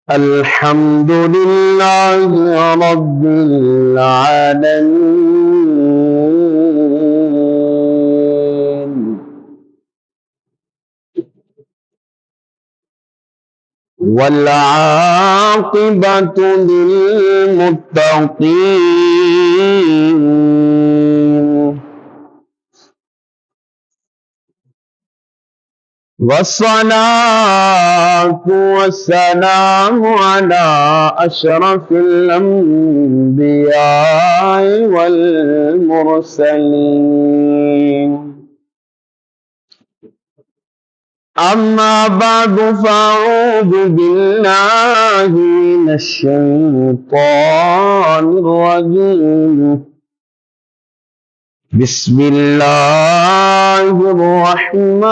الحمد لله رب العالمين والعاقبة للمتقين والصلاة والسلام على أشرف الأنبياء والمرسلين أما بعد فأعوذ بالله من الشيطان الرجيم بسم الله الرحمن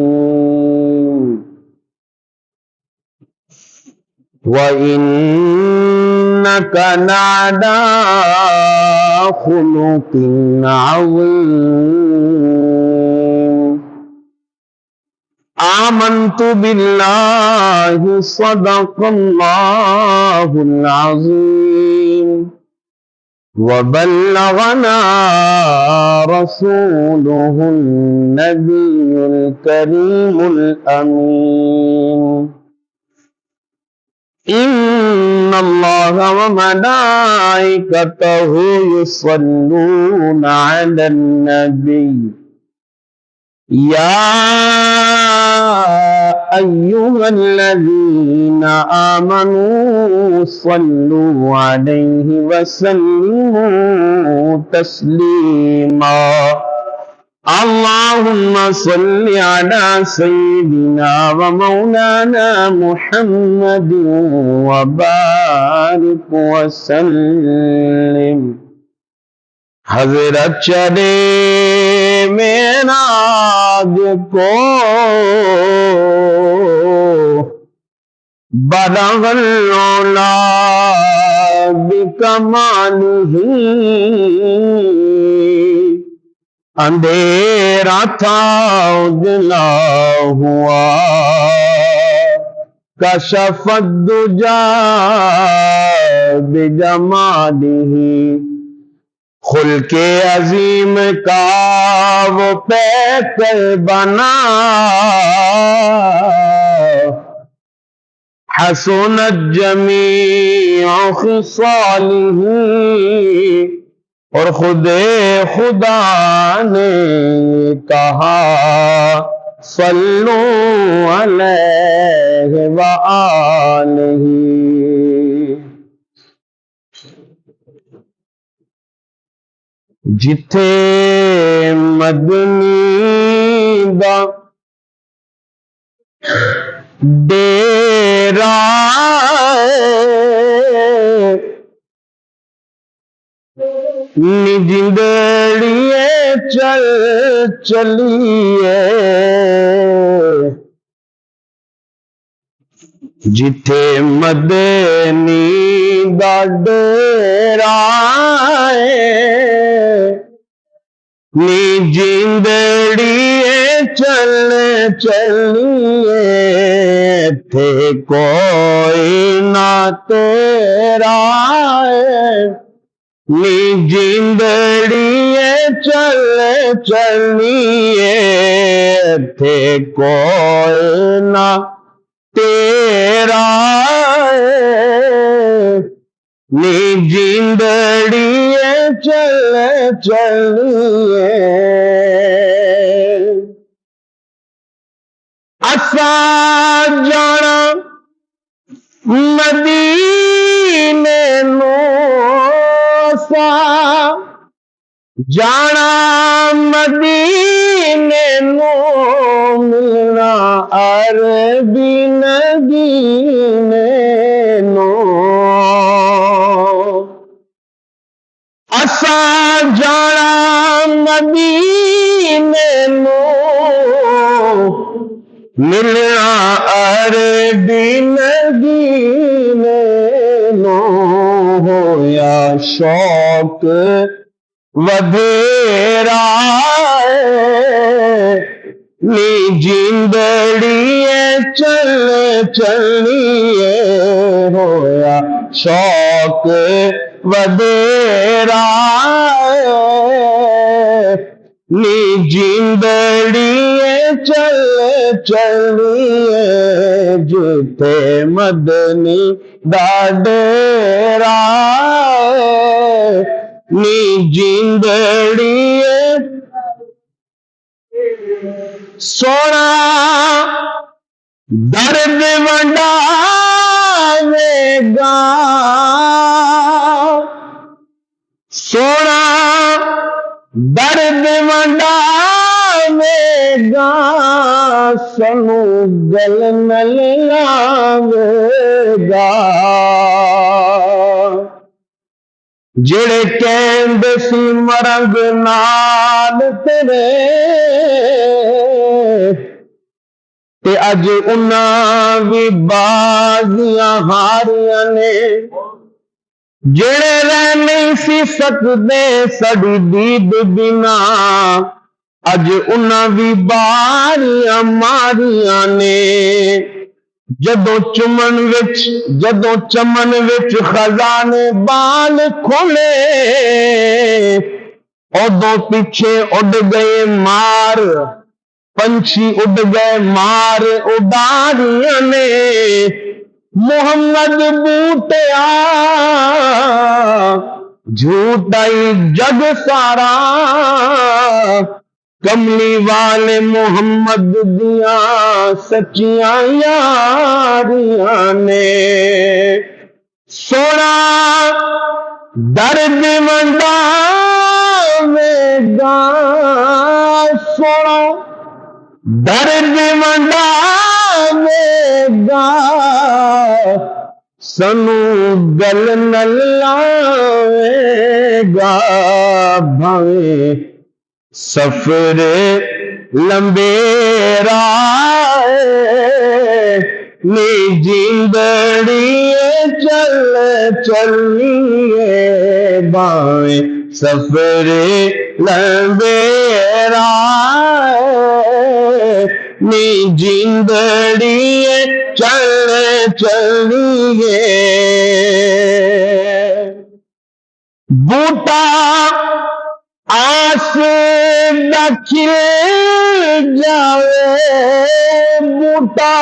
الرحيم وإنك لعلى خلق عظيم آمنت بالله صدق الله العظيم وبلغنا رسوله النبي الكريم الأمين إن الله وملائكته يصلون على النبي يا أيها الذين آمنوا صلوا عليه وسلموا تسليما اللهم صل على سيدنا ومولانا محمد وبارك وسلم حضرت چلے معراج کو بلغ العلا بکمالہ اندھیرا تھا اجلا ہوا کشف الدجا بجمالہ خلق عظیم کا وہ پیکر بنا حسنت جمیع خصالہ اور خدا نے کہا صلو علیہ وآلہ جتھے مدنی دا ڈیرا نجندڑیے چل چلیے جتھے مدنی دا ڈیرا نجندڑیے چل چلیے تھے کوئی نہ تیرا نجندڑیے چل چلیے تھے کوئی نہ تیرا نجندڑیے چل چلیے اسا جانا مدینے نو اسا جانا مدینے نو ملنا عربی نگینے نو اسا جانا مدینے نو ملنا عربی نگینے نو ہویا شوق ودھیرا نی جیندڑیے چل چلیے ہویا شوق ودیرا نی جیندڑیے چل چلیے جتے مدنی دا ڈیرا نی جیندڑیے سونا درد ونڈاوے گا سونا درد ونڈاوے گا سنو گل نہ لاوے گا جڑے کہندے سی مرنگ نال تیرے تے اج انہاں بھی بازیاں ہاریاں نے جڑے رہ نہیں سی سکدے سڑی دید بنا اج انہاں بھی باریاں ماریاں نے جدوں چمن وچ خزانے بال کھلے ادوں پیچھے اڈ گئے مار پنچھی اڈ گئے مار اڈاریاں نے محمد بوٹیا جھوٹائی جگ سارا کملی والے محمد دیاں سچیاں یاریاں نے سونا درد ونڈاوے گا سونا درد ونڈاوے گا سنو گل نہ لاوے گا بھاویں سفر لمبیرا نی جیندڑیے چل چلیے بھاویں سفر لمبیرا نی جیندڑیے چل چلیے بوٹا آس دا کھل جاوے بوٹا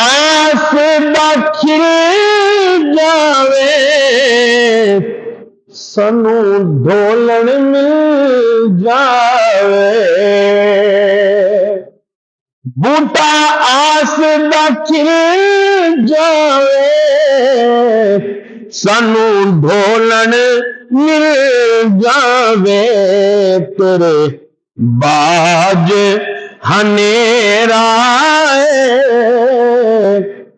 آس دا کھل جاوے سنو ڈھولن مل جاوے بوٹا آس دا کھل جاوے سنو ڈھولن مل جاوے تیرے باج ہنیرا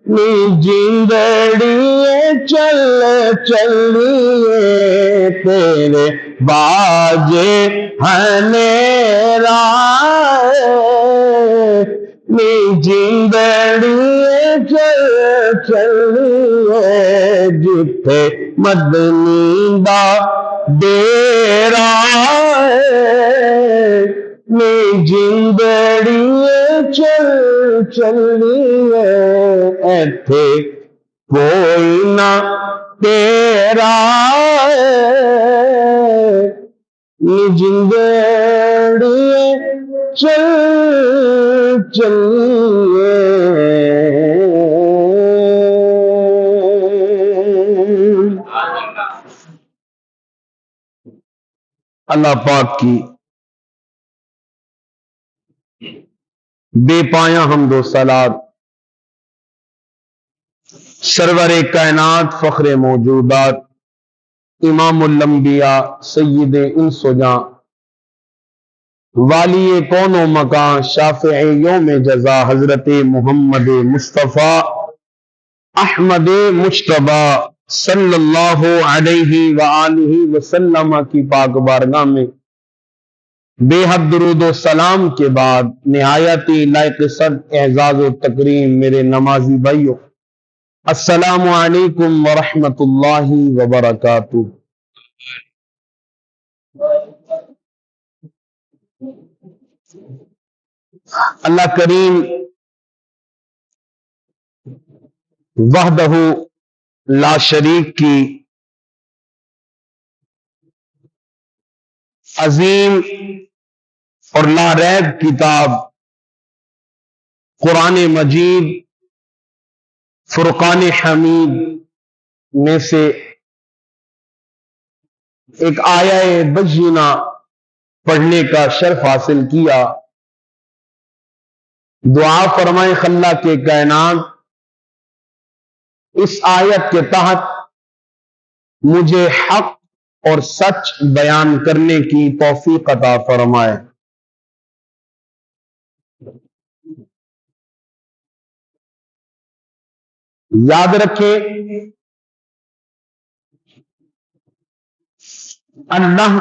نی جیندڑیے چل چلیے تیرے باج ہنیرا نی جیندڑیے چل چلیے جتے مدنی دا ڈیرا نی جیندڑیے چل چلیے ایتھے کوئی نہ تیرا نی جیندڑیے چل چلیے اللہ پاک کی بے پایا حمد و صلات سرور کائنات فخر موجودات امام الانبیاء سید انس و جاں والی کون و مکان شافع یوم جزا حضرت محمد مصطفیٰ احمد مجتبی صلی اللہ علیہ وآلہ وسلم کی پاک بارگاہ میں بے حد درود و سلام کے بعد نہایت لائق صد اعزاز و تکریم میرے نمازی بھائیوں، السلام علیکم ورحمۃ اللہ وبرکاتہ۔ اللہ کریم وحدہ لا شریک کی عظیم اور لا ریب کتاب قرآن مجید فرقان حمید میں سے ایک آیہ بینہ پڑھنے کا شرف حاصل کیا۔ دعا فرمائے خالق کے کائنات اس آیت کے تحت مجھے حق اور سچ بیان کرنے کی توفیق عطا فرمائے۔ یاد رکھیں اللہ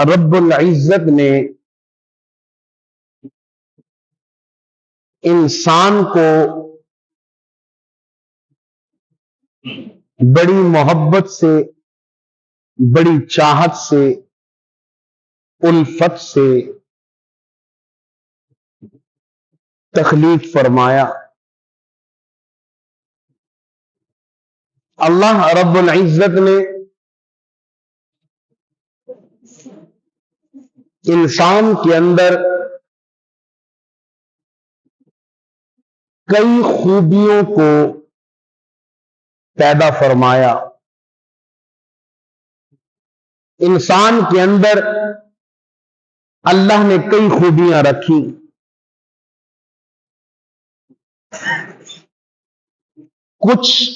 رب العزت نے انسان کو بڑی محبت سے، بڑی چاہت سے، الفت سے تخلیق فرمایا۔ اللہ رب العزت نے انسان کے اندر کئی خوبیوں کو پیدا فرمایا۔ انسان کے اندر اللہ نے کئی خوبیاں رکھی۔ کچھ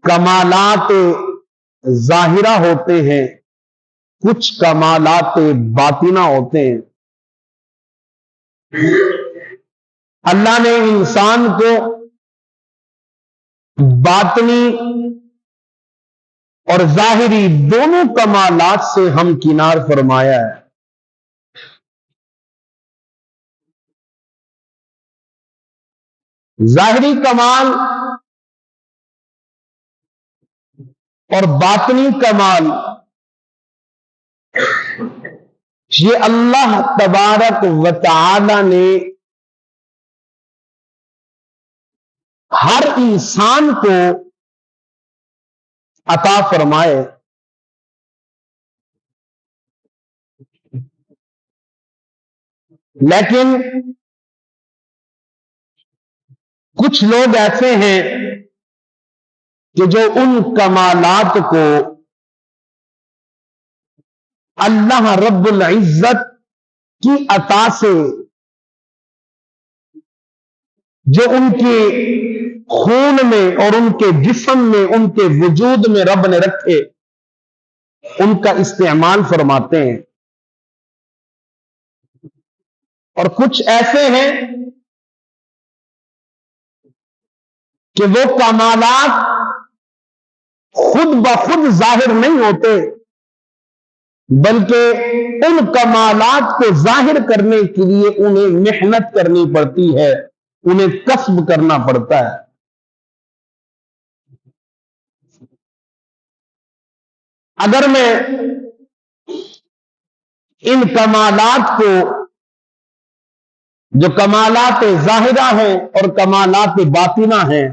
کمالات ظاہرہ ہوتے ہیں، کچھ کمالات باطنہ ہوتے ہیں۔ اللہ نے انسان کو باطنی اور ظاہری دونوں کمالات سے ہمکنار فرمایا ہے۔ ظاہری کمال اور باطنی کمال یہ اللہ تبارک و تعالی نے ہر انسان کو عطا فرمائے۔ لیکن کچھ لوگ ایسے ہیں کہ جو ان کمالات کو اللہ رب العزت کی عطا سے، جو ان کے خون میں اور ان کے جسم میں، ان کے وجود میں رب نے رکھے، ان کا استعمال فرماتے ہیں۔ اور کچھ ایسے ہیں کہ وہ کمالات خود بخود ظاہر نہیں ہوتے، بلکہ ان کمالات کو ظاہر کرنے کے لیے انہیں محنت کرنی پڑتی ہے، انہیں کسب کرنا پڑتا ہے۔ اگر میں ان کمالات کو، جو کمالات ظاہرہ ہیں اور کمالات باطنہ ہیں،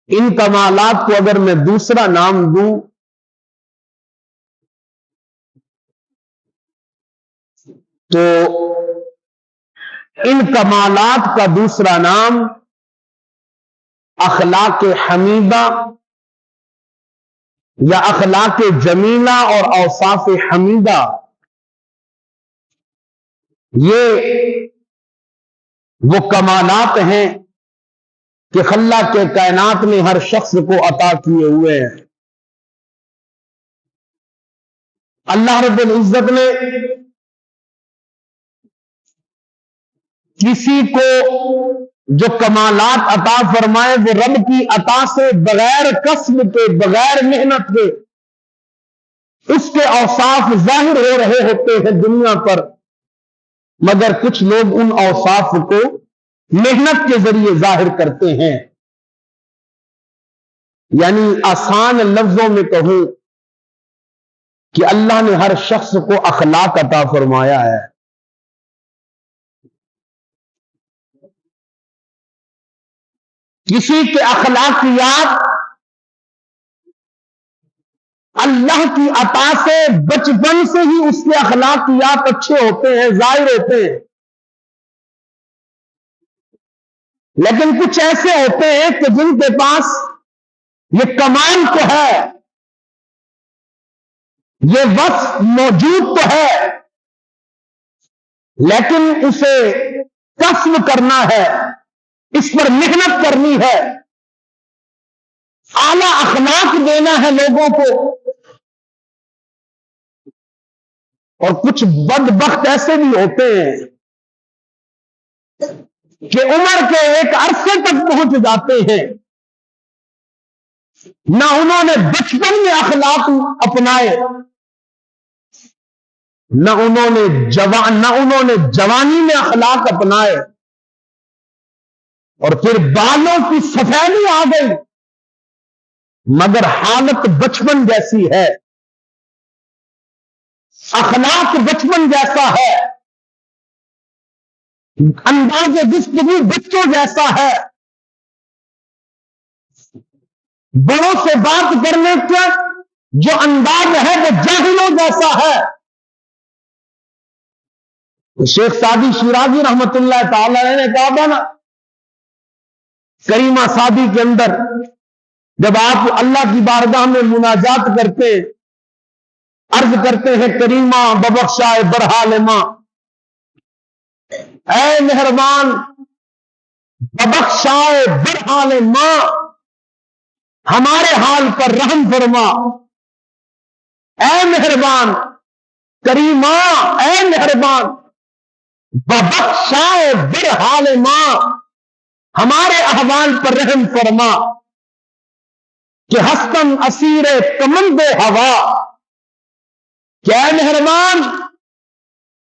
ان کمالات کو اگر میں دوسرا نام دوں تو ان کمالات کا دوسرا نام اخلاق حمیدہ یا اخلاق جمیلہ اور اوصاف حمیدہ، یہ وہ کمالات ہیں کہ خالق کے کائنات نے ہر شخص کو عطا کیے ہوئے ہیں۔ اللہ رب العزت نے کسی کو جو کمالات عطا فرمائے وہ رب کی عطا سے بغیر کسب کے، بغیر محنت کے، اس کے اوصاف ظاہر ہو رہے ہوتے ہیں دنیا پر، مگر کچھ لوگ ان اوصاف کو محنت کے ذریعے ظاہر کرتے ہیں۔ یعنی آسان لفظوں میں کہوں کہ اللہ نے ہر شخص کو اخلاق عطا فرمایا ہے، کسی کے اخلاقیات اللہ کی عطا سے بچپن سے ہی اس کے اخلاقیات اچھے ہوتے ہیں، ظاہر ہوتے ہیں، لیکن کچھ ایسے ہوتے ہیں کہ جن کے پاس یہ کمال تو ہے، یہ وصف موجود تو ہے، لیکن اسے کسب کرنا ہے، اس پر محنت کرنی ہے، اعلی اخلاق دینا ہے لوگوں کو۔ اور کچھ بدبخت ایسے بھی ہوتے ہیں کہ عمر کے ایک عرصے تک پہنچ جاتے ہیں، نہ انہوں نے بچپن میں اخلاق اپنائے، نہ انہوں نے جوانی میں اخلاق اپنائے، اور پھر بالوں کی سفیدی آ گئی مگر حالت بچپن جیسی ہے، اخلاق بچپن جیسا ہے، انداز گفتگو بچوں جیسا ہے، بڑوں سے بات کرنے کا جو انداز ہے وہ جاہلوں جیسا ہے۔ شیخ سعدی شیرازی رحمت اللہ تعالی علیہ نے کہا تھا نا، کریمہ سعدی کے اندر جب آپ اللہ کی بارگاہ میں مناجات کرتے، عرض کرتے ہیں کریمہ ببخشائے برحال ماں، اے مہربان ببخشائے برحال ماں، ہمارے حال پر رحم فرما، اے مہربان کریمہ، اے مہربان ببخشائے برحال ماں، ہمارے احوال پر رحم فرما، کہ ہستم اسیر کمند ہوا، کہ اے مہربان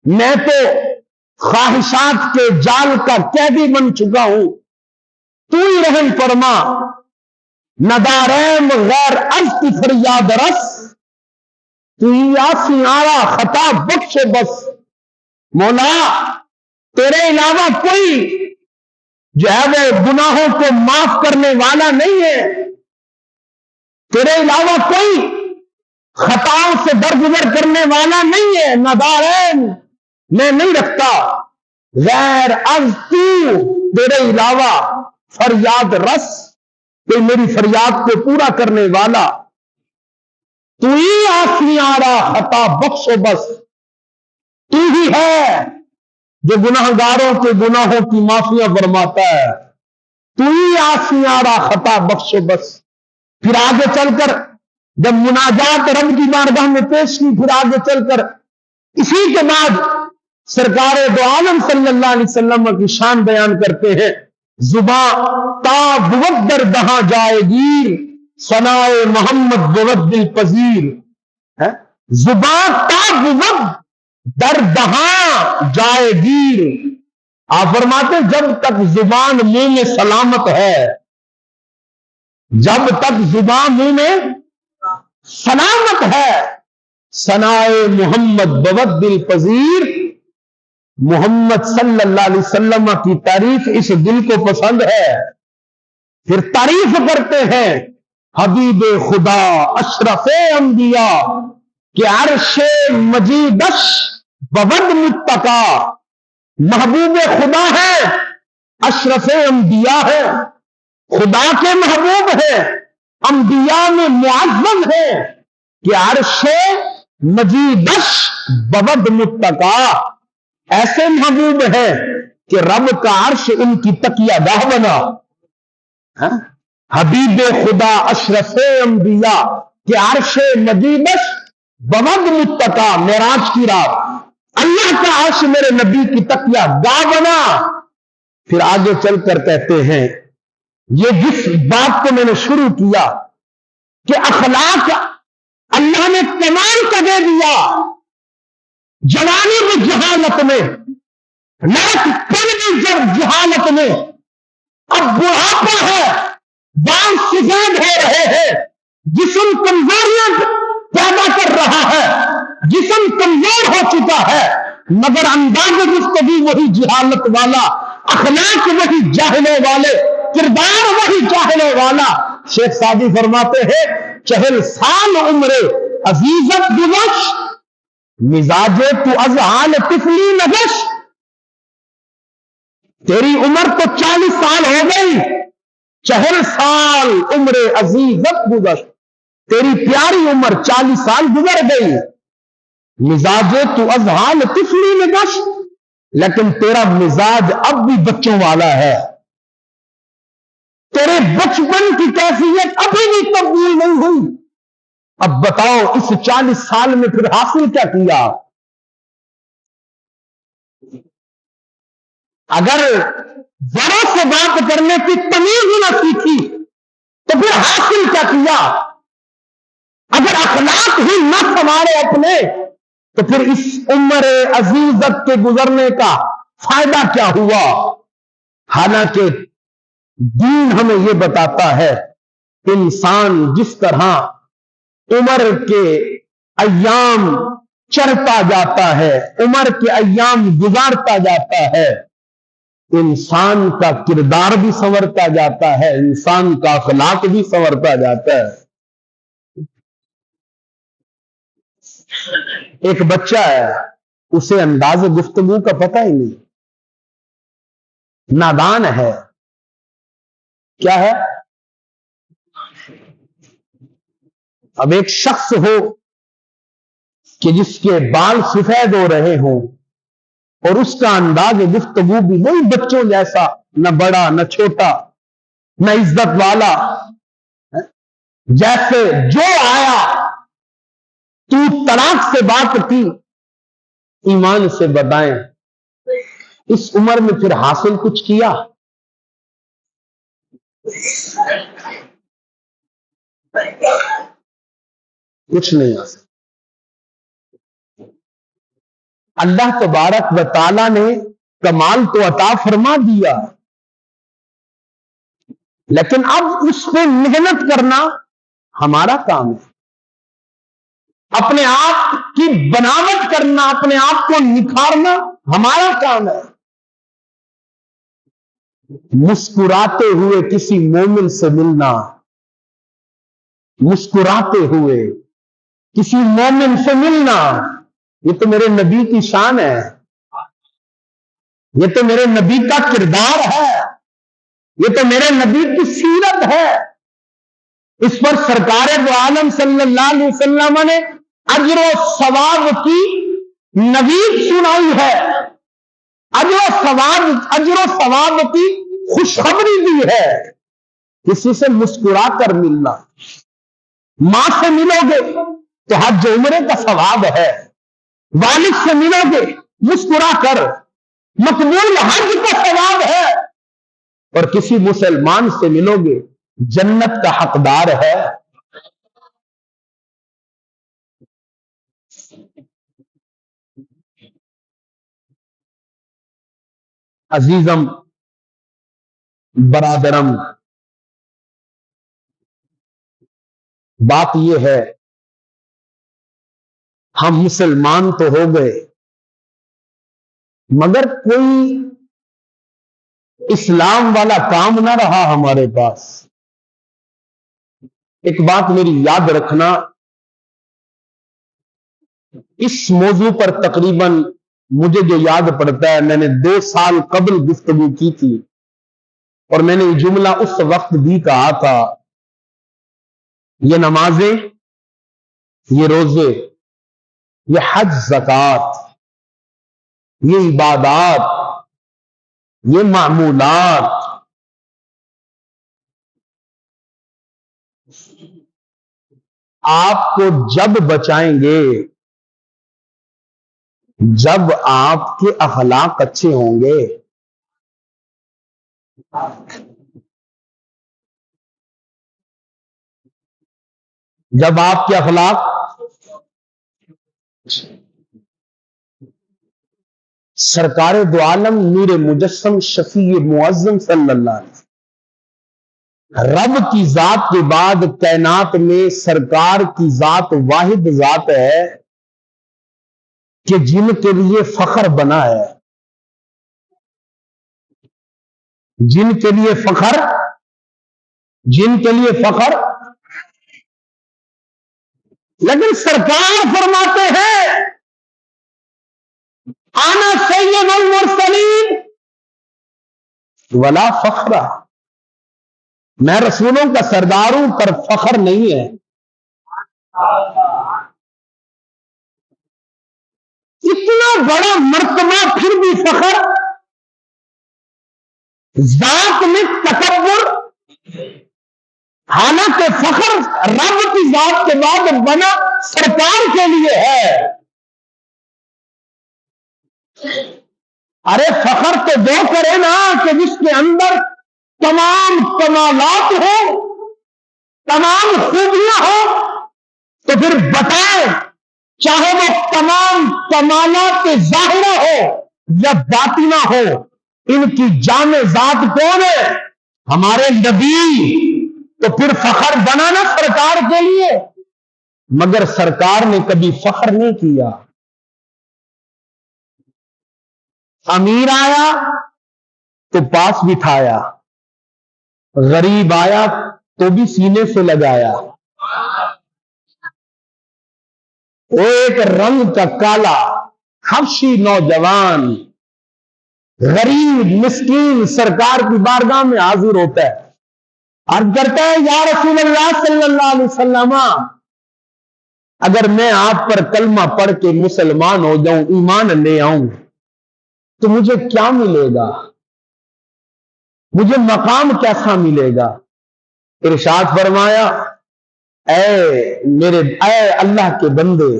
میں تو خواہشات کے جال کا قیدی بن چکا ہوں، تو ہی رحم فرما، نداریم غیر عرض کی فریاد رس، تو ہی آسی آرا خطا بخش بس۔ مولا تیرے علاوہ کوئی جو ہے وہ گناہوں کو معاف کرنے والا نہیں ہے، تیرے علاوہ کوئی خطاؤں سے درگزر کرنے والا نہیں ہے، ندارین میں نہیں رکھتا، غیر از تو تیرے علاوہ فریاد رس، تو میری فریاد کو پورا کرنے والا، تو ہی آسمی آرا خطا بخش و بس، تو ہی ہے جو گناہگاروں کے گناہوں کی معافیاں فرماتا ہے، تو ہی آسمی آرا خطا بخش و بس۔ پھر آگے چل کر جب مناجات رب کی بارگاہ میں پیش کی، پھر آگے چل کر اسی کے بعد سرکار دو عالم صلی اللہ علیہ وسلم کی شان بیان کرتے ہیں، زباں تا بود در دہاں جائے گیر، ثنائے محمد بود دل پذیر، زباں تا بود در دہاں جائے گیر، آپ فرماتے جب تک زبان منہ میں سلامت ہے، جب تک زبان منہ میں سلامت ہے، ثنائے محمد بود دل پذیر، محمد صلی اللہ علیہ وسلم کی تعریف اس دل کو پسند ہے۔ پھر تعریف کرتے ہیں حبیب خدا اشرف انبیاء، کہ عرش مجیدش بود متقا، محبوب خدا ہے، اشرف انبیاء ہے، خدا کے محبوب ہے، انبیاء میں معظم ہے، کہ عرش مجیدش بود متقا، ایسے محبوب ہے کہ رب کا عرش ان کی تکیہ گاہ بنا۔ حبیب خدا اشرف انبیاء کہ عرش مجیدش بود متقا، معراج کی رات اللہ کا عرش میرے نبی کی تکیہ گاہ بنا۔ پھر آگے چل کر کہتے ہیں یہ جس بات کو میں نے شروع کیا کہ اخلاق اللہ نے کمال کا دے دیا، جوانی بھی جہالت میں، لڑک پن بھی جہالت میں، اب بڑھاپا ہے، بال سفید ہو رہے ہیں، جسم کمزوریاں پیدا کر رہا ہے، جسم کمزور ہو چکا ہے، مگر انداز گفتگو وہی جہالت والا، اخلاق وہی جاہلوں والے، کردار وہی چاہنے والا. شیخ سعدی فرماتے ہیں 40 سال عمر عزیزت گزش، مزاج تو از حال طفلی نگش. تیری عمر تو 40 سال ہو گئی، 40 سال عمر عزیزت گزش، تیری پیاری عمر 40 سال گزر گئی. مزاج تو از حال طفلی نگش، لیکن تیرا مزاج اب بھی بچوں والا ہے. تیرے بچپن کی کیفیت ابھی بھی تبدیل نہیں ہوئی. اب بتاؤ اس 40 سال میں پھر حاصل کیا کیا؟ اگر ذرا سے بات کرنے کی تمیز ہی نہ سیکھی تو پھر حاصل کیا کیا؟ اگر اخلاق ہی نہ سنبھالے اپنے تو پھر اس عمر عزیزت کے گزرنے کا فائدہ کیا ہوا؟ حالانکہ دین ہمیں یہ بتاتا ہے انسان جس طرح عمر کے ایام چڑھتا جاتا ہے، عمر کے ایام گزارتا جاتا ہے، انسان کا کردار بھی سنورتا جاتا ہے، انسان کا اخلاق بھی سنورتا جاتا ہے. ایک بچہ ہے، اسے انداز گفتگو کا پتہ ہی نہیں، نادان ہے. کیا ہے؟ اب ایک شخص ہو کہ جس کے بال سفید ہو رہے ہوں اور اس کا انداز گفتگو بھی وہی بچوں جیسا، نہ بڑا نہ چھوٹا نہ عزت والا، جیسے جو آیا تو طلاق سے بات کی، ایمان سے بتائیں اس عمر میں پھر حاصل کچھ کیا؟ کچھ نہیں حاصل. اللہ تبارک و تعالی نے کمال تو عطا فرما دیا، لیکن اب اس پہ محنت کرنا ہمارا کام ہے. اپنے آپ کی بناوٹ کرنا، اپنے آپ کو نکھارنا ہمارا کام ہے. مسکراتے ہوئے کسی مومن سے ملنا، مسکراتے ہوئے کسی مومن سے ملنا، یہ تو میرے نبی کی شان ہے، یہ تو میرے نبی کا کردار ہے، یہ تو میرے نبی کی سیرت ہے. اس پر سرکار دو عالم صلی اللہ علیہ وسلم نے اجر و ثواب کی نوید سنائی ہے، اجر و ثواب کی خوشخبری دی ہے. کسی سے مسکرا کر ملنا، ماں سے ملو گے تو حج عمرے کا ثواب ہے، والد سے ملو گے مسکرا کر مقبول حج کا ثواب ہے، اور کسی مسلمان سے ملو گے جنت کا حقدار ہے. عزیزم، برادرم، بات یہ ہے ہم مسلمان تو ہو گئے مگر کوئی اسلام والا کام نہ رہا ہمارے پاس. ایک بات میری یاد رکھنا، اس موضوع پر تقریباً مجھے جو یاد پڑتا ہے میں نے 2 سال قبل گفتگو کی تھی، اور میں نے یہ جملہ اس وقت بھی کہا تھا، یہ نمازیں، یہ روزے، یہ حج زکوٰۃ، یہ عبادات، یہ معمولات، آپ کو جب بچائیں گے جب آپ کے اخلاق اچھے ہوں گے. جب آپ کے اخلاق، سرکار دو عالم نور مجسم شفیع معظم صلی اللہ علیہ وسلم، رب کی ذات کے بعد کائنات میں سرکار کی ذات واحد ذات ہے کہ جن کے لیے فخر بنا ہے، جن کے لیے فخر جن کے لیے فخر. لیکن سرکار فرماتے ہیں آنا سید المرسلین ولا فخر، میں رسولوں کا سردار ہوں پر فخر نہیں ہے. اتنا بڑا مرتبہ پھر بھی فخر، ذات میں تکبر، حالانکہ فخر رب کی ذات کے بعد بنا سرکار کے لیے ہے. ارے فخر تو وہ کرے نا کہ جس کے اندر تمام کمالات ہو، تمام خوبیاں ہو، تو پھر بتائیں چاہے وہ تمام کمالات ظاہرہ ہو یا باطنہ ہو، ان کی جان ذات کون ہے؟ ہمارے نبی. تو پھر فخر بنانا سرکار کے لیے، مگر سرکار نے کبھی فخر نہیں کیا. امیر آیا تو پاس بٹھایا، غریب آیا تو بھی سینے سے لگایا. وہ ایک رنگ کا کالا حبشی نوجوان غریب مسکین سرکار کی بارگاہ میں حاضر ہوتا ہے، عرض کرتا ہے یا رسول اللہ صلی اللہ علیہ وسلم، اگر میں آپ پر کلمہ پڑھ کے مسلمان ہو جاؤں، ایمان لے آؤں، تو مجھے کیا ملے گا؟ مجھے مقام کیسا ملے گا؟ ارشاد فرمایا اے اللہ کے بندے،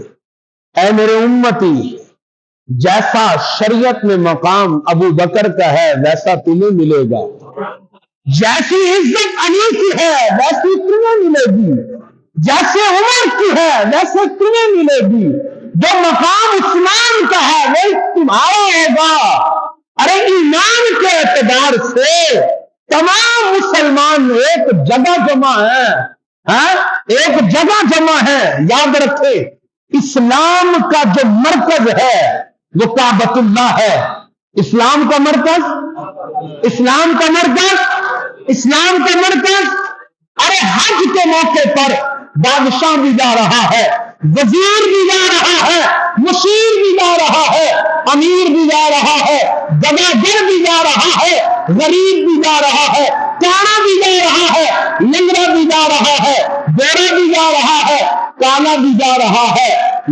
اے میرے امتی، جیسا شریعت میں مقام ابو بکر کا ہے ویسا تمہیں ملے گا. جیسی عزت علی کی ہے ویسی تمہیں ملے گی، جیسے عمر کی ہے ویسے تمہیں ملے گی، جو مقام عثمان کا ہے وہ تمہارا ہوگا. ارے ایمان کے اعتبار سے تمام مسلمان ایک جگہ جمع ہے، ایک جگہ جمع ہے. یاد رکھے اسلام کا جو مرکز ہے وہ کعبۃ اللہ ہے. اسلام کا مرکز، اسلام کا مرکز، اسلام کا مرکز. ارے حج کے موقع پر بادشاہ بھی جا رہا ہے، وزیر بھی جا رہا ہے، مشیر بھی جا رہا ہے، امیر بھی جا رہا ہے، گداگر بھی جا رہا ہے، غریب بھی جا رہا ہے، کانا بھی جا رہا ہے، لنگڑا بھی جا رہا ہے، گورا بھی جا رہا ہے، کالا بھی جا رہا ہے.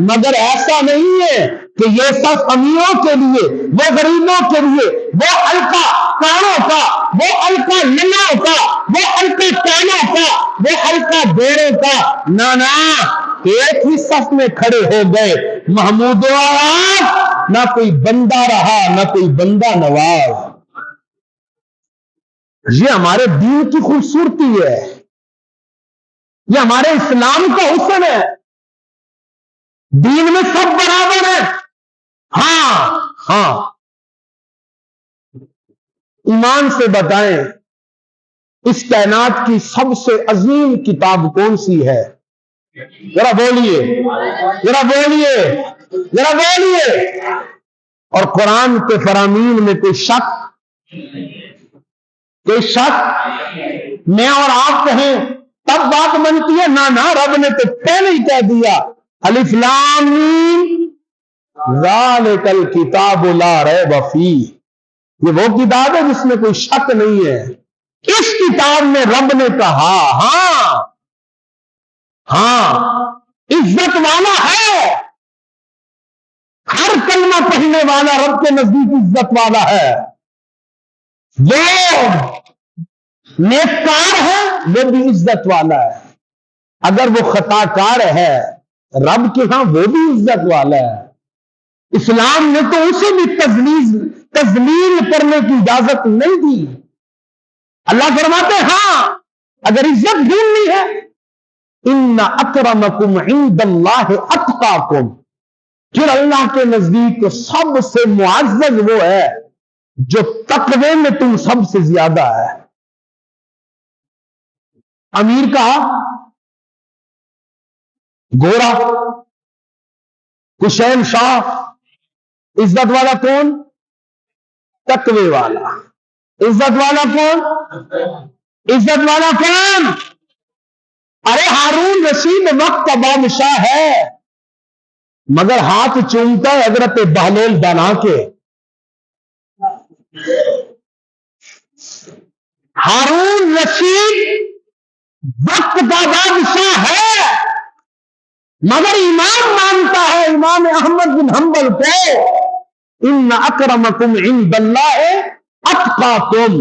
مگر ایسا نہیں ہے کہ یہ سب امیروں کے لیے، وہ غریبوں کے لیے، وہ ہلکا کانوں کا، وہ ہلکا لنگڑوں کا، وہ ہلکا کانوں کا، وہ ہلکا گوروں کا. نہ ایک ہی صف میں کھڑے ہو گئے محمود و آواز، نہ کوئی بندہ رہا نہ کوئی بندہ نواز. یہ ہمارے دین کی خوبصورتی ہے، یہ ہمارے اسلام کا حسن ہے. دین میں سب برابر ہیں. ہاں ایمان سے بتائیں اس کائنات کی سب سے عظیم کتاب کون سی ہے؟ ذرا بولیے، ذرا بولیے، ذرا بولیے. اور قرآن کے فرامین میں کوئی شک، کوئی شک؟ میں اور آپ کہیں تب بات بنتی ہے. نہ رب نے تو پہلے ہی کہہ دیا الف لام میم ذالک الکتاب لا ریب فیہ. یہ وہ کتاب ہے جس میں کوئی شک نہیں ہے. اس کتاب میں رب نے کہا ہاں عزت والا ہے، ہر کلمہ پڑھنے والا رب کے نزدیک عزت والا ہے. وہ نیککار ہے وہ بھی عزت والا ہے. اگر وہ خطا کار ہے رب کے ہاں وہ بھی عزت والا ہے. اسلام نے تو اسے بھی تذلیل کرنے کی اجازت نہیں دی. اللہ فرماتے ہاں اگر عزت ڈھونڈنی ہے ان اکرمکم عند اللہ اتقاکم، پھر اللہ کے نزدیک سب سے معزز وہ ہے جو تقوی میں تم سب سے زیادہ ہے. امیر کا گورا، کشین شاہ. عزت والا کون؟ تقوی والا. عزت والا کون؟ عزت والا کون؟ ارے ہارون رشید وقت کا بادشاہ ہے، مگر ہاتھ چومتا ہے حضرت بہلول بنا کے۔ ہارون رشید وقت کا بادشاہ ہے، مگر امام مانتا ہے امام احمد بن حنبل کو، ان اکرمکم عند اللہ اتقاکم۔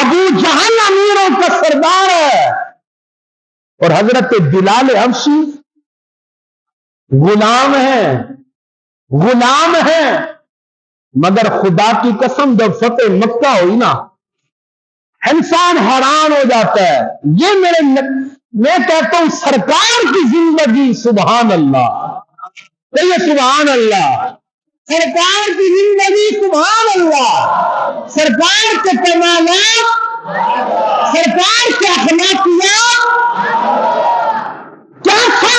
ابو جہل امیروں کا سردار ہے، اور حضرت بلال حبشی غلام ہے، مگر خدا کی قسم جب فتح مکہ ہوئی نا، انسان حیران ہو جاتا ہے۔ یہ میں کہتا ہوں سرکار کی زندگی سبحان اللہ، کہیے سبحان اللہ، سرکار کی زندگی سبحان اللہ، سرکار کے کمالات، سرکار کے اخلاقیات، کیسا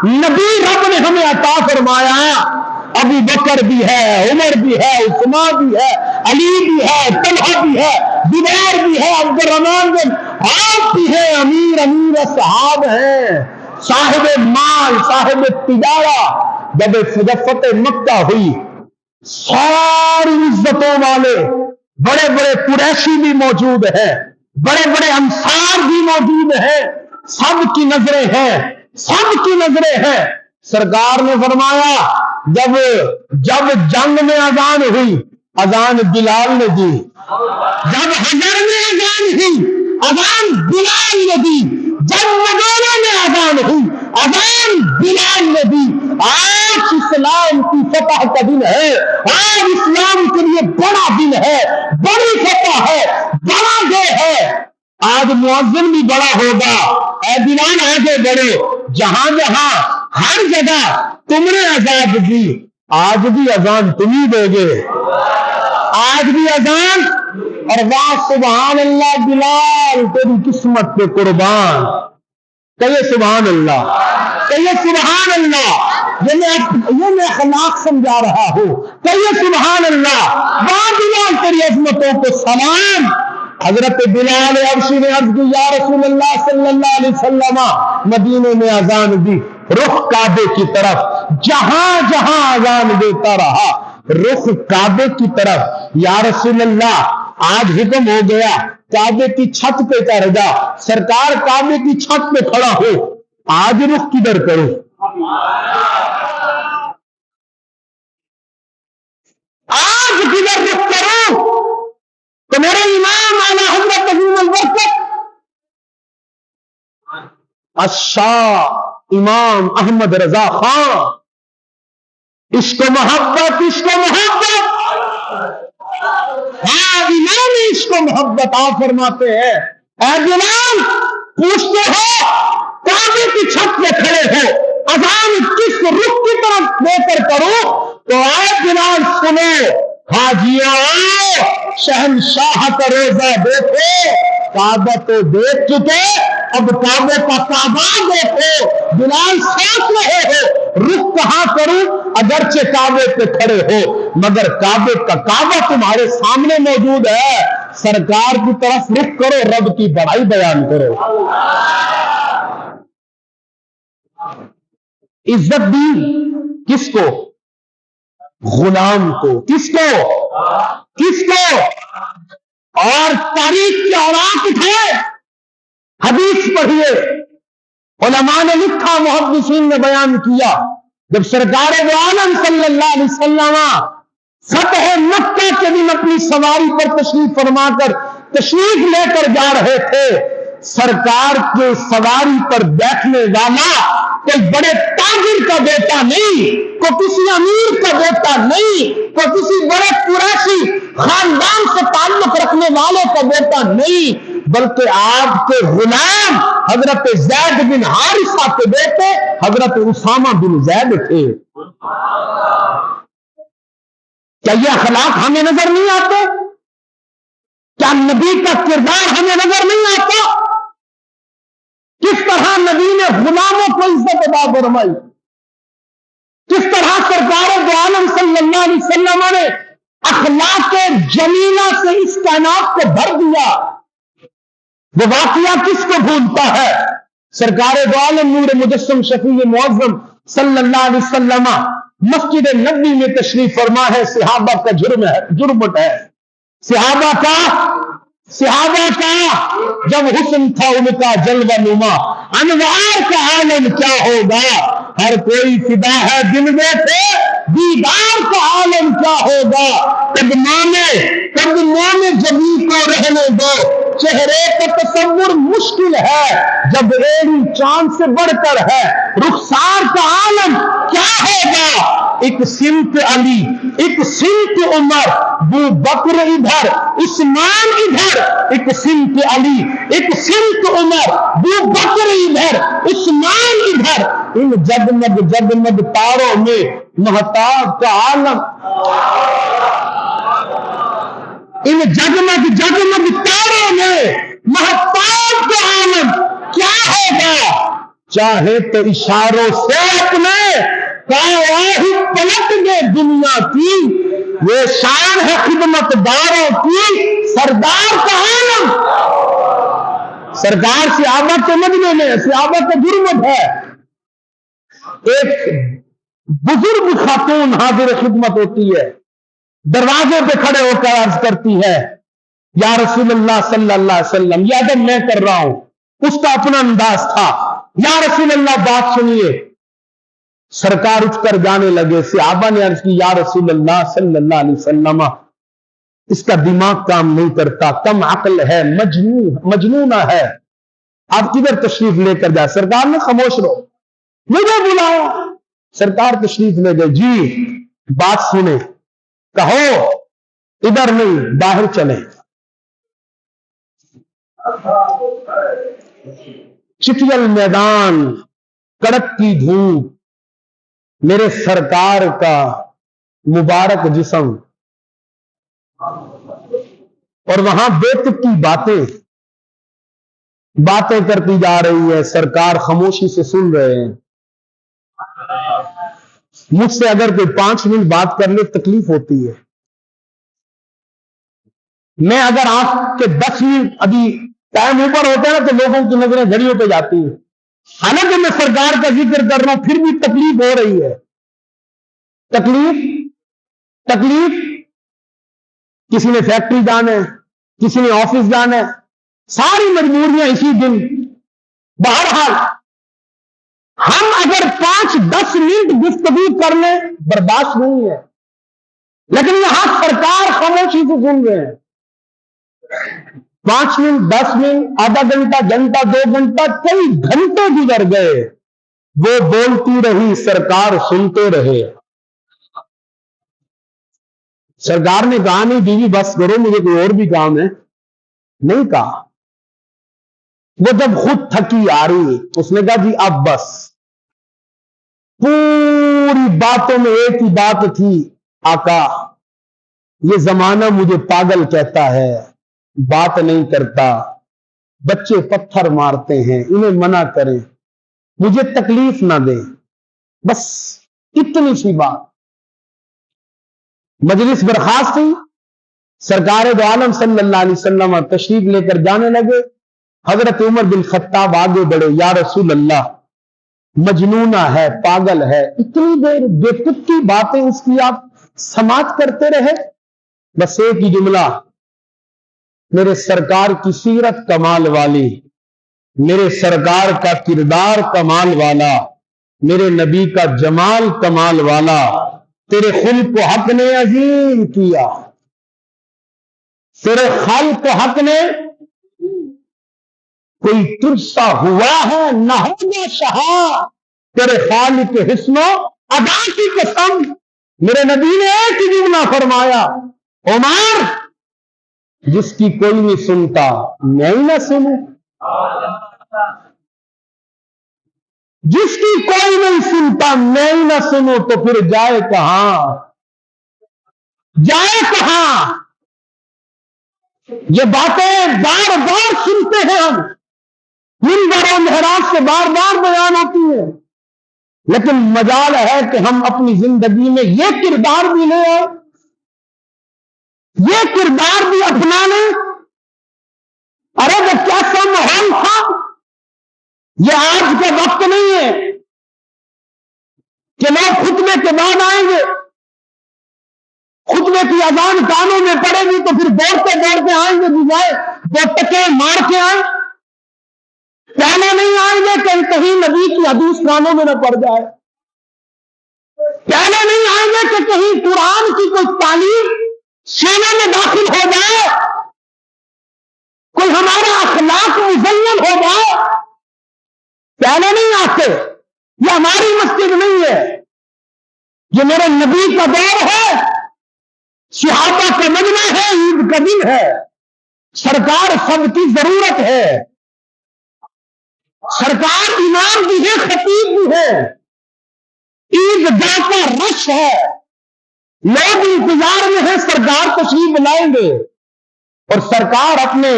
نبی رب نے ہمیں عطا فرمایا۔ ابو بکر بھی ہے، عمر بھی ہے، عثمان بھی ہے، علی بھی ہے، طلحہ بھی ہے، زبیر بھی ہے، عبد الرحمن بن عوف بھی ہے، امیر اصحاب ہیں، صاحب مال، صاحب تجارہ۔ جب فتح مکہ ہوئی، ساری عزتوں والے بڑے بڑے قریشی بھی موجود ہیں، بڑے بڑے انصار بھی موجود ہیں، سب کی نظریں ہیں، سب کی نظریں ہیں۔ سرکار نے فرمایا جب جنگ میں اذان ہوئی، اذان بلال نے دی، جب حجر میں اذان ہوئی، اذان بلال نے دی، جب مدینہ میں اذان ہوئی، اذان بلال نے دی۔ آج اسلام کی فتح کا دن ہے، آج اسلام کے لیے بڑا دن ہے، بڑی فتح ہے، بڑا دے ہے۔ آج مؤذن بھی بڑا ہوگا، اے بلال آگے بڑھے، جہاں جہاں ہر جگہ تم نے اذان دی، آج بھی اذان تم ہی دو گے، آج بھی اذان۔ اور واہ سبحان اللہ بلال تیری قسمت پہ قربان، کہیے سبحان اللہ، کہیے سبحان اللہ۔ یہ میں اخلاق سمجھا رہا ہوں، کہیے سبحان اللہ۔ واہ بلال تیری عظمتوں کو سلام۔ حضرت بلال حبشی نے عرض کی یا رسول اللہ صلی اللہ علیہ وسلم، مدینے میں اذان دی، رخ کعبے کی طرف، جہاں جہاں اذان دیتا رہا رخ کعبے کی طرف۔ یا رسول اللہ آج حکم ہو گیا کعبے کی چھت پہ چڑھ جا، سرکار کعبے کی چھت پہ کھڑا ہو، آج رخ کدھر کرو؟ آج کدھر رخ کرو؟ تو میرے امام اعلی حضرت عظیم البرکت الشاہ امام احمد رضا خان، عشق و محبت، عشق و محبت، ہاں امام عشق و محبت آپ فرماتے ہیں اے بلال پوچھتے ہو کعبے کی چھت پہ کھڑے ہو، اذان کس رخ کی طرف دے کر کرو؟ تو اے بلال سنو، حاجیوں آؤ شہنشاہ کا روزہ دیکھو، کعبہ تو دیکھ چکے، اب کعبے کا کعبہ دیکھو۔ بلال سوچ رہے ہو رخ کہاں کروں؟ اگرچہ کعبے پہ کھڑے ہو مگر کعبے کا کعبہ تمہارے سامنے موجود ہے، سرکار کی طرف رخ کرو، رب کی بڑائی بیان کرو۔ عزت دی کس کو؟ غلام کو۔ کس کو؟ کس کو؟ اور تاریخ کے اوراق اٹھائے، حدیث پڑھیے، علماء نے لکھا، محدثین نے بیان کیا، جب سرکار دو عالم صلی اللہ علیہ وسلم فتح مکہ کے دن اپنی سواری پر تشریف لے کر جا رہے تھے، سرکار کے سواری پر بیٹھنے والا کوئی بڑے تاجر کا بیٹا نہیں، کوئی کسی امیر کا بیٹا نہیں، کوئی کسی بڑے قریشی خاندان سے تعلق رکھنے والے کا بیٹا نہیں، بلکہ آپ کے غلام حضرت زید بن حارثہ کے بیٹے حضرت اسامہ بن زید تھے۔ کیا یہ اخلاق ہمیں نظر نہیں آتے؟ کیا نبی کا کردار ہمیں نظر نہیں آتا؟ کس طرح نبی نے غلاموں کو عزت ادا فرمائی، کس طرح سرکار دو عالم صلی اللہ علیہ وسلم نے اخلاق جمیلہ سے اس کائنات کو بھر دیا۔ وہ واقعہ کس کو بھولتا ہے؟ سرکار دو عالم نور مجسم شفیع معظم صلی اللہ علیہ وسلم مسجد نبوی میں تشریف فرما ہے. صحابہ کا جرمٹ ہے. صحابہ کا جب حسن تھا ان کا جلوہ نما، انوار کا عالم کیا ہوگا؟ ہر کوئی فدا ہے دل میں تھے، دیدار کا عالم کیا ہوگا؟ قدموں میں جبی کو رہنے دو، چہرے کا تصور مشکل ہے جب ایڑی چاند سے بڑھ کر ہے. رخسار کا عالم کیا ہوگا؟ ایک سمت علی، ایک سمت عمر، ابو بکر ادھر، عثمان ادھر. ایک سمت علی، ایک سمت عمر، ابو بکر ادھر، عثمان ادھر. ان جگمگ تاروں میں مہتاب کا عالم، ان جگمگ تاروں میں مہتاب کا عالم کیا ہوگا؟ چاہے تو اشاروں سے اپنے کاواہی پلٹ دے دنیا کی، وہ شان ہے خدمت داروں کی سردار کا عالم. سرکار صحابہ کے مجمع میں، صحابہ کا جرمت ہے. ایک بزرگ خاتون حاضر خدمت ہوتی ہے، دروازے پہ کھڑے ہو کر عرض کرتی ہے یا رسول اللہ صلی اللہ علیہ وسلم، یہ ادب میں کر رہا ہوں، اس کا اپنا انداز تھا. یا رسول اللہ بات سنیے. سرکار اٹھ کر جانے لگے. صحابہ نے عرض کی یا رسول اللہ صلی اللہ علیہ وسلم، اس کا دماغ کام نہیں کرتا، کم عقل ہے، مجنونہ ہے، آپ کدھر تشریف لے کر جائے؟ سرکار نے خاموش رہو، مجھے بلاؤ. سرکار تشریف لے گئے. جی بات سنیں، کہو ادھر نہیں باہر چلیں. چٹیل میدان، کڑکتی دھوپ، میرے سرکار کا مبارک جسم، اور وہاں بے تکی باتیں کرتی جا رہی ہے. سرکار خاموشی سے سن رہے ہیں. مجھ سے اگر کوئی 5 منٹ بات کر لے تکلیف ہوتی ہے. میں اگر آپ کے 10 منٹ ابھی ٹائم اوپر ہوتا ہے نا تو لوگوں کی نظریں گھڑیوں پہ جاتی ہیں. حالانکہ میں سرکار کا ذکر کر رہا ہوں پھر بھی تکلیف ہو رہی ہے. تکلیف کسی نے فیکٹری جانا ہے، کسی نے آفس جانا ہے، ساری مجبوریاں اسی دن. بہرحال ہم اگر 5-10 منٹ گفتگو کر لیں برداشت نہیں ہے، لیکن یہاں سرکار خاموشی سے سن رہے ہیں. 5 منٹ، 10 منٹ، آدھا گھنٹہ، 2 گھنٹہ، کئی گھنٹے گزر گئے. وہ بولتی رہی، سرکار سنتے رہے. سرکار نے کہا نہیں بیوی بس کرو، مجھے کوئی اور بھی کام ہے. نہیں کہا. وہ جب خود تھکی آ رہی اس نے کہا جی اب بس. پوری باتوں میں ایک ہی بات تھی، آقا یہ زمانہ مجھے پاگل کہتا ہے، بات نہیں کرتا، بچے پتھر مارتے ہیں، انہیں منع کریں، مجھے تکلیف نہ دیں. بس اتنی سی بات. مجلس برخاست ہوئی. سرکار دو عالم صلی اللہ علیہ وسلم تشریف لے کر جانے لگے. حضرت عمر بن خطاب آگے بڑھے. یا رسول اللہ مجنونہ ہے، پاگل ہے، اتنی دیر بے تکی باتیں اس کی آپ سماعت کرتے رہے. بس ایک ہی جملہ، میرے سرکار کی سیرت کمال والی، میرے سرکار کا کردار کمال والا، میرے نبی کا جمال کمال والا، تیرے خلق کو حق نے عظیم کیا، تیرے خلق کو حق نے کوئی ترسا ہوا ہے نہ ہوگا شہا، تیرے خالق کے حسن و ادا کی قسم. میرے نبی نے ایک ہی جملہ فرمایا، عمر جس کی کوئی نہیں سنتا میں ہی نہ سنوں، جس کی کوئی نہیں سنتا میں ہی نہ سنوں، تو پھر جائے کہاں، جائے کہاں. یہ باتیں بار بار سنتے ہیں ہم، منبر و محراب سے بار بار بیان ہوتی ہیں، لیکن مجال ہے کہ ہم اپنی زندگی میں یہ کردار بھی لے آئے، یہ کردار بھی اپنا لیں. ارے وہ کیسا یہ آج کا وقت نہیں ہے کہ لوگ خطبے کے بعد آئیں گے، خطبے کی اذان کانوں میں پڑے گی تو پھر دوڑتے دوڑتے آئیں گے، بجائے دو ٹکے مار کے آئیں۔ پہلے نہیں آئیں گے کہ کہیں نبی کی حدیث کانوں میں نہ پڑ جائے، پہلے نہیں آئیں گے کہ کہیں قرآن کی کوئی تعلیم سینے میں داخل ہو جائے، کوئی ہمارا اخلاق مزین ہو جائے، پہلے نہیں آتے۔ یہ ہماری مسجد نہیں ہے، یہ میرے نبی کا دور ہے، صحابہ کا مجمع ہے، عید کا دن ہے، سرکار سب کی ضرورت ہے، سرکار امام بھی ہے، خطیب بھی ہے، عید گاہ کا رش ہے، لوگ انتظار میں ہیں سرکار تشریف لائیں گے، اور سرکار اپنے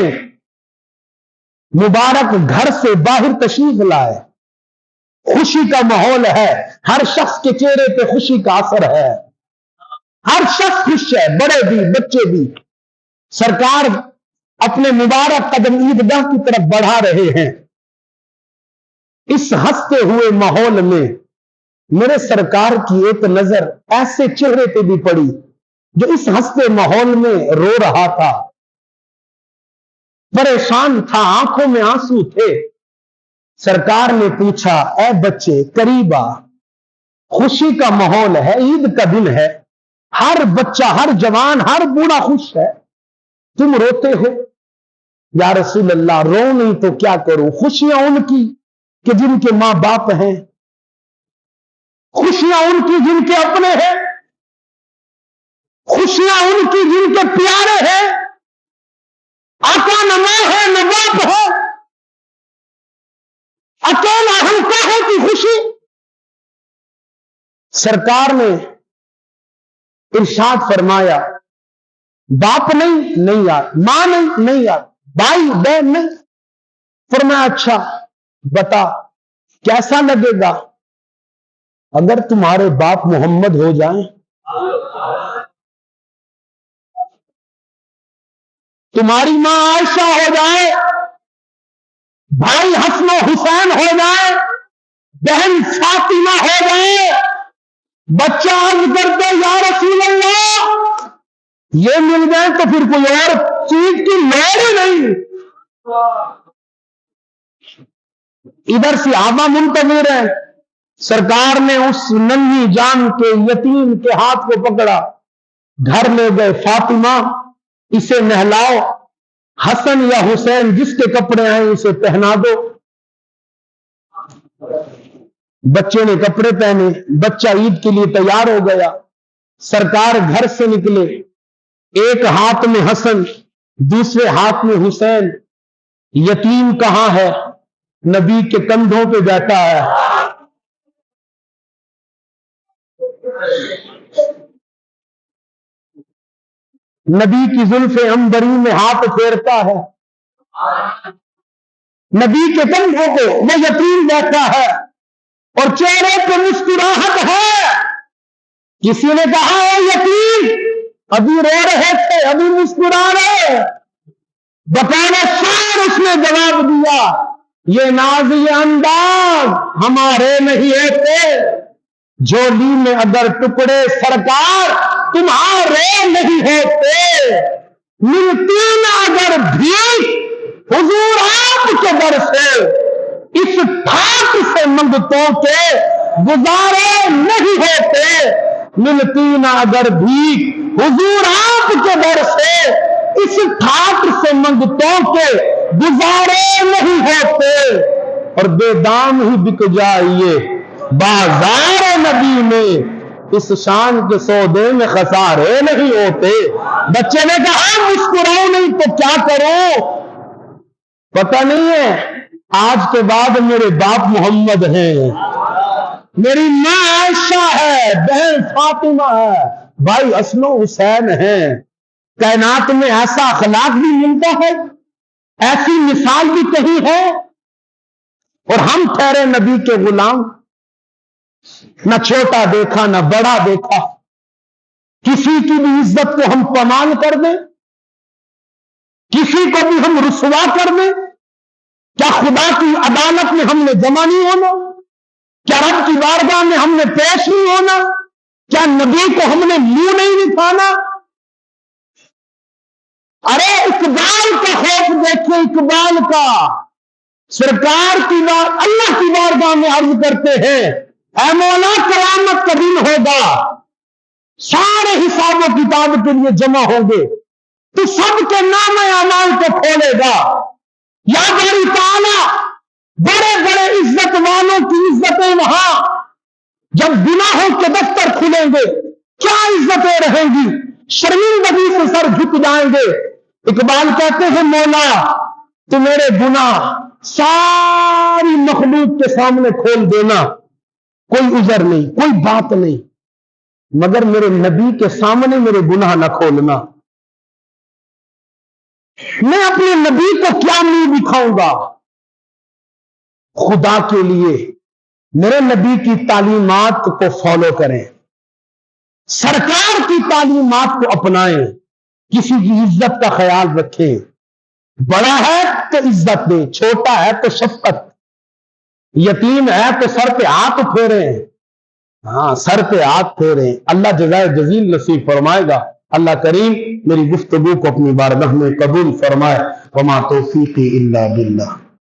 مبارک گھر سے باہر تشریف لائے، خوشی کا ماحول ہے، ہر شخص کے چہرے پہ خوشی کا اثر ہے، ہر شخص خوش ہے، بڑے بھی بچے بھی۔ سرکار اپنے مبارک قدم عیدگاہ کی طرف بڑھا رہے ہیں۔ اس ہنستے ہوئے ماحول میں میرے سرکار کی ایک نظر ایسے چہرے پہ بھی پڑی جو اس ہنستے ماحول میں رو رہا تھا، پریشان تھا، آنکھوں میں آنسو تھے۔ سرکار نے پوچھا، اے بچے قریب آ، خوشی کا ماحول ہے، عید کا دن ہے، ہر بچہ، ہر جوان، ہر بوڑھا خوش ہے، تم روتے ہو؟ یا رسول اللہ رو نہیں تو کیا کروں، خوشیاں ان کی کہ جن کے ماں باپ ہیں، خوشیاں ان کی جن کے اپنے ہیں، خوشیاں ان کی جن کے پیارے ہیں، آقا نہ ماں ہے نہ باپ ہے، اکیلا ہم کہے کی خوشی۔ سرکار نے ارشاد فرمایا، باپ نہیں یار، ماں نہیں یار، بھائی بہن نہیں۔ فرمایا اچھا بتا کیسا لگے گا اگر تمہارے باپ محمد ہو جائیں، تمہاری ماں عائشہ ہو جائے، بھائی حسن و حسین ہو جائے، بہن فاطمہ ہو جائے، بچہ عرض کرتے یا رسول اللہ یہ مل جائے تو پھر کوئی اور چیز کی لوڑ ہی نہیں۔ ادھر صحابہ منتظر ہیں، سرکار نے اس ننھی جان کے یتیم کے ہاتھ کو پکڑا، گھر لے گئے، فاطمہ اسے نہلاؤ، حسن یا حسین جس کے کپڑے آئے اسے پہنا دو۔ بچے نے کپڑے پہنے، بچہ عید کے لیے تیار ہو گیا۔ سرکار گھر سے نکلے، ایک ہاتھ میں حسن، دوسرے ہاتھ میں حسین۔ یتیم کہاں ہے؟ نبی کے کندھوں پہ بیٹھا ہے۔ نبی کی زلف عنبری میں ہاتھ پھیرتا ہے، نبی کے کندھوں پہ وہ یتیم بیٹھا ہے اور چہرے پہ مسکراہٹ ہے۔ کسی نے کہا اے یتیم ابھی رو رہے تھے، ابھی مسکرا رہے؟ بقایا شاعر اس نے جواب دیا، یہ ناز یہ انداز ہمارے نہیں ہوتے، جھولی میں اگر ٹکڑے سرکار تمہارے نہیں ہوتے، ملتی نہ اگر بھیک حضور آپ کے در سے، اس ٹھاٹ سے منگتوں کے گزارے نہیں ہوتے، ملتی نہ اگر بھیک حضور آپ کے در سے، اس ٹھاٹ سے منگتوں کے گزارے نہیں ہوتے، اور بے دام ہی بک جائیے بازار نبی میں، اس شان کے سودے میں خسارے نہیں ہوتے۔ بچے نے کہا مسکراؤ نہیں تو کیا کرو؟ پتہ نہیں ہے آج کے بعد میرے باپ محمد ہیں، میری ماں عائشہ ہے، بہن فاطمہ ہے، بھائی حسن و حسین ہیں۔ کائنات میں ایسا اخلاق بھی ملتا ہے، ایسی مثال بھی کہیں ہے، اور ہم ٹھہرے نبی کے غلام، نہ چھوٹا دیکھا نہ بڑا دیکھا، کسی کی بھی عزت کو ہم پامال کر دیں، کسی کو بھی ہم رسوا کر دیں، کیا خدا کی عدالت میں ہم نے جمع نہیں ہونا؟ کیا رب کی بارگاہ میں ہم نے پیش نہیں ہونا؟ کیا نبی کو ہم نے منہ نہیں دکھانا؟ ارے اقبال کا خوف دیکھو، اقبال کا، سرکار کی بات اللہ کی بارگاہ میں عرض کرتے ہیں، اے مولا قیامت کا دن ہوگا، سارے حساب و کتاب کے لیے جمع ہوں گے، تو سب کے نام اعمال کو کھولے گا۔ یا باری تعالیٰ، بڑے بڑے عزت والوں کی عزتیں وہاں جب گناہوں کے دفتر کھلیں گے کیا عزتیں رہیں گی، شرمندگی سے سر جھک جائیں گے۔ اقبال کہتے ہیں مولا تو میرے گناہ ساری مخلوق کے سامنے کھول دینا، کوئی عذر نہیں، کوئی بات نہیں، مگر میرے نبی کے سامنے میرے گناہ نہ کھولنا۔ میں اپنے نبی کو کیا منہ دکھاؤں گا؟ خدا کے لیے میرے نبی کی تعلیمات کو فالو کریں، سرکار کی تعلیمات کو اپنائیں، کسی کی عزت کا خیال رکھیں، بڑا ہے تو عزت دیں، چھوٹا ہے تو شفقت، یتیم ہے تو سر پہ ہاتھ پھیریں، ہاں سر پہ ہاتھ پھیریں۔ اللہ جزائے جزیل نصیب فرمائے گا۔ اللہ کریم میری گفتگو کو اپنی بارگاہ میں قبول فرمائے۔ وما توفیقی الا باللہ۔